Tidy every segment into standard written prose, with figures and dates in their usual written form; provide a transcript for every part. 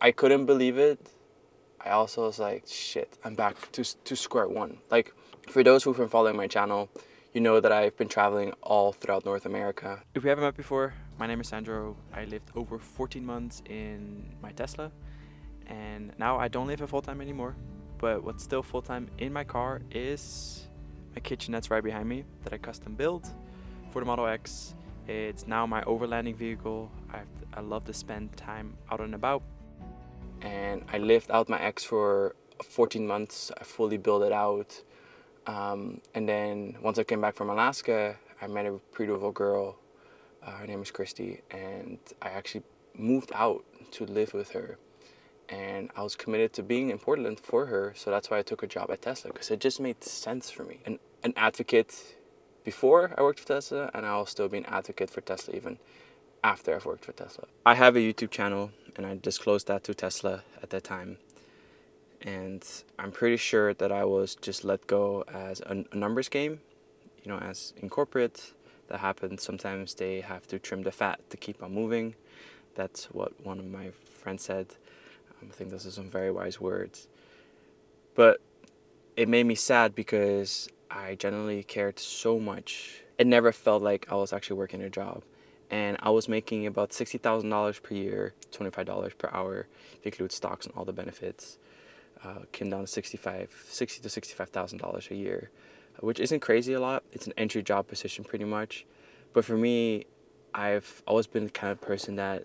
I couldn't believe it. I also was like, shit, I'm back to square one. Like, for those who've been following my channel, you know that I've been traveling all throughout North America. If we haven't met before, my name is Sandro. I lived over 14 months in my Tesla, and now I don't live in full-time anymore. But what's still full-time in my car is my kitchen that's right behind me that I custom built for the Model X. It's now my overlanding vehicle. I love to spend time out and about. And I lived out my X for 14 months. I fully built it out. And then once I came back from Alaska, I met a beautiful girl. Her name is Christy. And I actually moved out to live with her. And I was committed to being in Portland for her. So that's why I took a job at Tesla, because it just made sense for me. An advocate before I worked for Tesla, and I'll still be an advocate for Tesla even after I've worked for Tesla. I have a YouTube channel, and I disclosed that to Tesla at that time. And I'm pretty sure that I was just let go as a numbers game. You know, as in corporate, that happens. Sometimes they have to trim the fat to keep on moving. That's what one of my friends said. I think those are some very wise words. But it made me sad because I genuinely cared so much. It never felt like I was actually working a job. And I was making about $60,000 per year, $25 per hour, if you include stocks and all the benefits. Came down to $60,000 to $65,000 a year, which isn't crazy a lot. It's an entry job position pretty much. But for me, I've always been the kind of person that,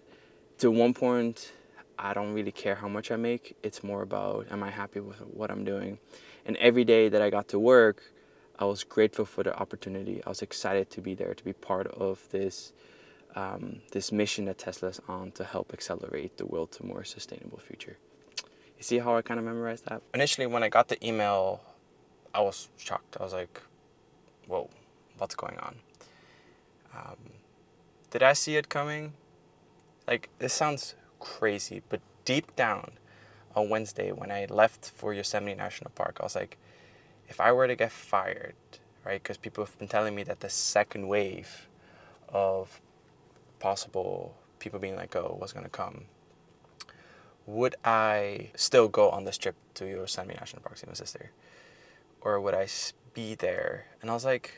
to one point, I don't really care how much I make. It's more about, am I happy with what I'm doing? And every day that I got to work, I was grateful for the opportunity. I was excited to be there, to be part of this this mission that Tesla's on to help accelerate the world to a more sustainable future. You see how I kind of memorized that? Initially, when I got the email, I was shocked. I was like, whoa, what's going on? Did I see it coming? Like, this sounds crazy, but deep down on Wednesday when I left for Yosemite National Park, I was like, if I were to get fired, right? Because people have been telling me that the second wave of possible people being let go was going to come. Would I still go on this trip to Yosemite National Park, see my sister? Or would I be there? And I was like,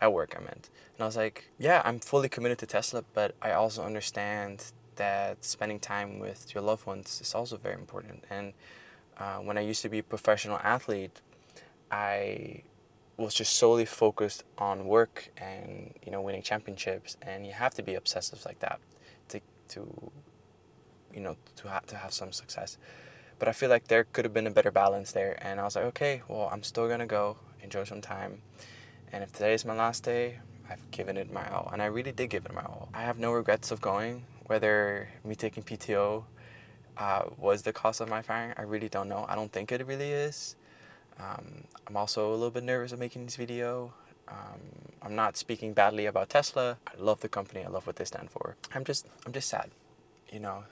at work I meant. And I was like, yeah, I'm fully committed to Tesla, but I also understand that spending time with your loved ones is also very important. And when I used to be a professional athlete, I was just solely focused on work and, you know, winning championships. And you have to be obsessive like that to have some success. But I feel like there could have been a better balance there. And I was like, okay, well, I'm still gonna go enjoy some time. And if today is my last day, I've given it my all. And I really did give it my all. I have no regrets of going. Whether me taking PTO was the cause of my firing, I really don't know. I don't think it really is. I'm also a little bit nervous of making this video. I'm not speaking badly about Tesla. I love the company. I love what they stand for. I'm just sad, you know.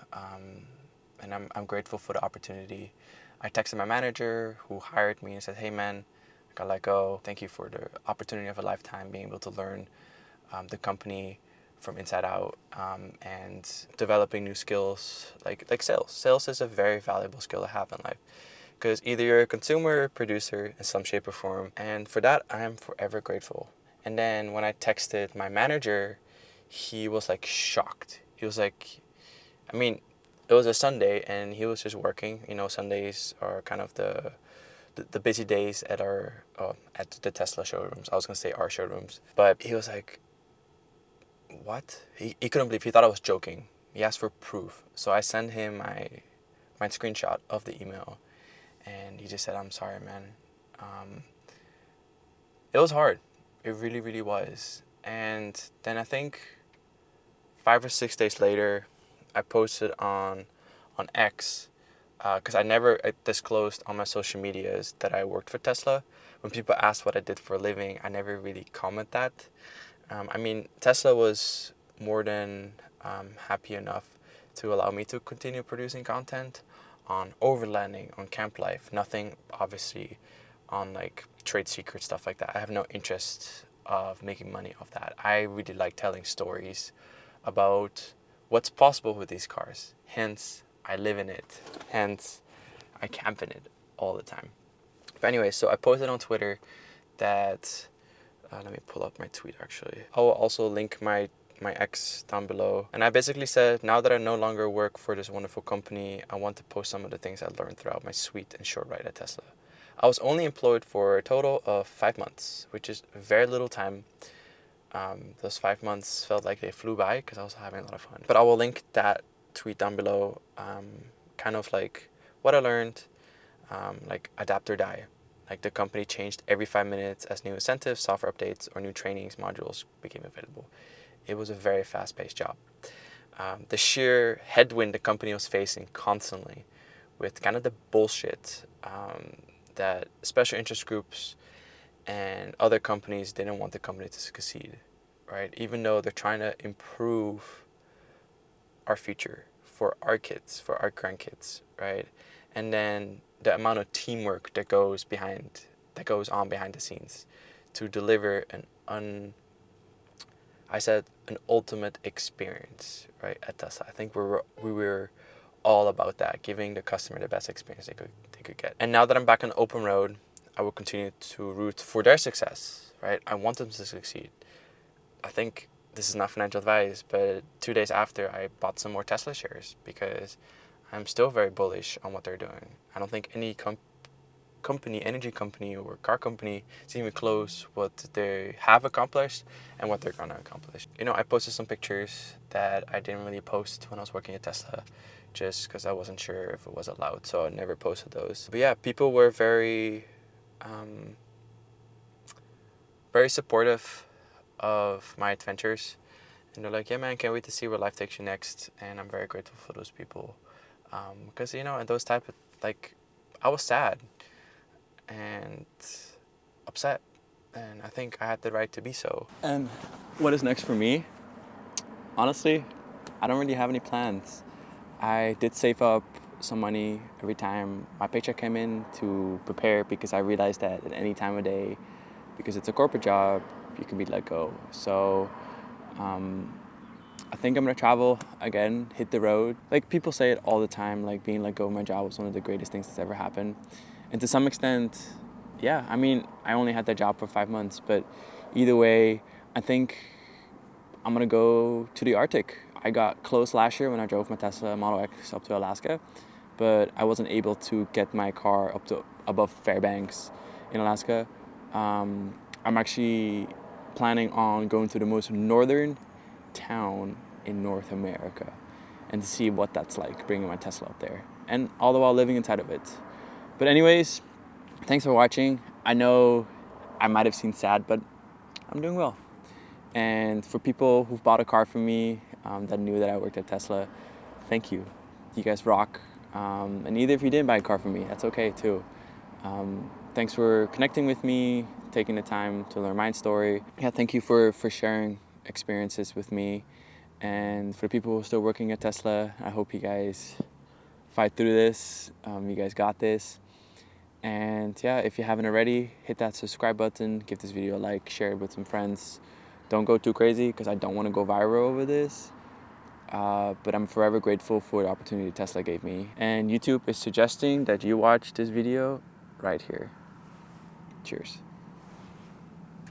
And I'm grateful for the opportunity. I texted my manager who hired me and said, hey man, I got let go. Thank you for the opportunity of a lifetime, being able to learn the company from inside out, and developing new skills like sales. Sales is a very valuable skill to have in life, because either you're a consumer or producer in some shape or form, and for that I am forever grateful. And then when I texted my manager, he was like shocked. He was like, I mean, it was a Sunday and he was just working. You know, Sundays are kind of the busy days at at the Tesla showrooms. I was gonna say our showrooms, but he was like, what? He couldn't believe. He thought I was joking. He asked for proof. So I sent him my screenshot of the email, and he just said, I'm sorry, man. It was hard. It really, really was. And then I think 5 or 6 days later, I posted on X, because I never disclosed on my social medias that I worked for Tesla. When people asked what I did for a living, I never really comment that. I mean, Tesla was more than happy enough to allow me to continue producing content on overlanding, on camp life. Nothing, obviously, on like trade secret stuff like that. I have no interest of making money off that. I really like telling stories about what's possible with these cars. Hence, I live in it. Hence, I camp in it all the time. But anyway, so I posted on Twitter that, let me pull up my tweet actually. I will also link my ex down below. And I basically said, now that I no longer work for this wonderful company, I want to post some of the things I learned throughout my sweet and short ride at Tesla. I was only employed for a total of 5 months, which is very little time. Those 5 months felt like they flew by because I was having a lot of fun. But I will link that tweet down below, kind of like what I learned, like adapt or die. Like the company changed every 5 minutes as new incentives, software updates, or new trainings modules became available. It was a very fast-paced job. The sheer headwind the company was facing constantly with kind of the bullshit that special interest groups and other companies didn't want the company to succeed, right? Even though they're trying to improve our future for our kids, for our grandkids, right? And then the amount of teamwork that goes on behind the scenes to deliver an ultimate experience, right, at Tesla. I think we were all about that, giving the customer the best experience they could get. And now that I'm back on the open road, I will continue to root for their success, right? I want them to succeed. I think this is not financial advice, but 2 days after, I bought some more Tesla shares because I'm still very bullish on what they're doing. I don't think any energy company or car company is even close what they have accomplished and what they're gonna accomplish. You know, I posted some pictures that I didn't really post when I was working at Tesla, just because I wasn't sure if it was allowed, so I never posted those. But yeah, people were very supportive of my adventures, and they're like, yeah man, can't wait to see where life takes you next. And I'm very grateful for those people, because you know, and those type of, like, I was sad and upset, and I think I had the right to be so. And what is next for me? Honestly, I don't really have any plans. I did save up some money every time my paycheck came in to prepare, because I realized that at any time of day, because it's a corporate job, you can be let go. So I think I'm gonna travel again, hit the road. Like, people say it all the time, like being let go of my job was one of the greatest things that's ever happened. And to some extent, yeah, I mean, I only had that job for 5 months, but either way, I think I'm gonna go to the Arctic. I got close last year when I drove my Tesla Model X up to Alaska, but I wasn't able to get my car up to above Fairbanks in Alaska. I'm actually planning on going to the most northern town in North America and to see what that's like, bringing my Tesla up there, and all the while living inside of it. But anyways, thanks for watching. I know I might have seemed sad, but I'm doing well. And for people who've bought a car from me, that knew that I worked at Tesla, thank you. You guys rock. And either if you didn't buy a car from me, that's okay too. Thanks for connecting with me, taking the time to learn my story. Yeah, thank you for sharing experiences with me. And for people who are still working at Tesla, I hope you guys fight through this. You guys got this. And yeah, if you haven't already, hit that subscribe button, give this video a like, share it with some friends. Don't go too crazy, because I don't want to go viral over this. But I'm forever grateful for the opportunity Tesla gave me. And YouTube is suggesting that you watch this video right here. Cheers.